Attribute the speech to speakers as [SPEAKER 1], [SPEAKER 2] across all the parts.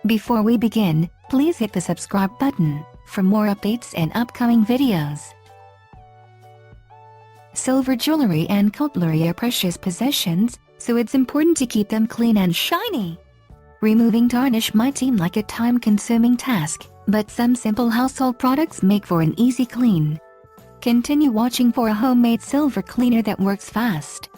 [SPEAKER 1] Before we begin, please hit the subscribe button for more updates and upcoming videos. Silver jewelry and cutlery are precious possessions, so it's important to keep them clean and shiny. Removing tarnish might seem like a time-consuming task, but some simple household products make for an easy clean. Continue watching for a homemade silver cleaner that works fast.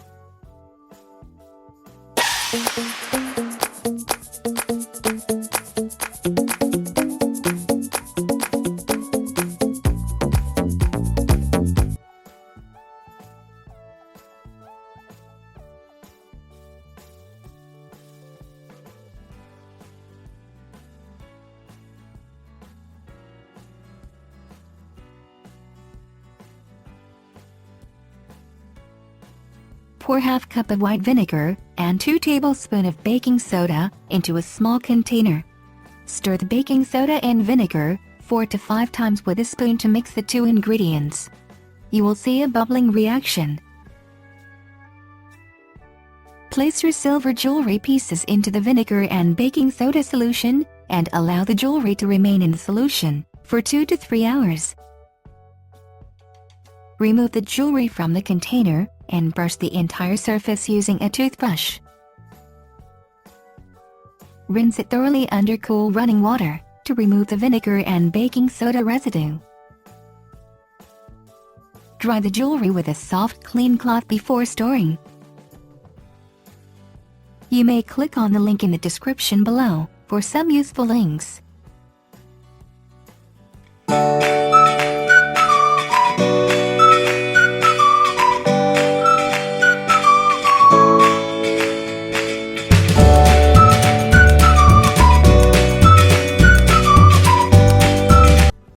[SPEAKER 1] Pour half cup of white vinegar and 2 tablespoons of baking soda into a small container. Stir the baking soda and vinegar 4 to 5 times with a spoon to mix the 2 ingredients. You will see a bubbling reaction. Place your silver jewelry pieces into the vinegar and baking soda solution and allow the jewelry to remain in the solution for 2 to 3 hours. Remove the jewelry from the container and brush the entire surface using a toothbrush. Rinse it thoroughly under cool running water to remove the vinegar and baking soda residue. Dry the jewelry with a soft, clean cloth before storing. You may click on the link in the description below for some useful links.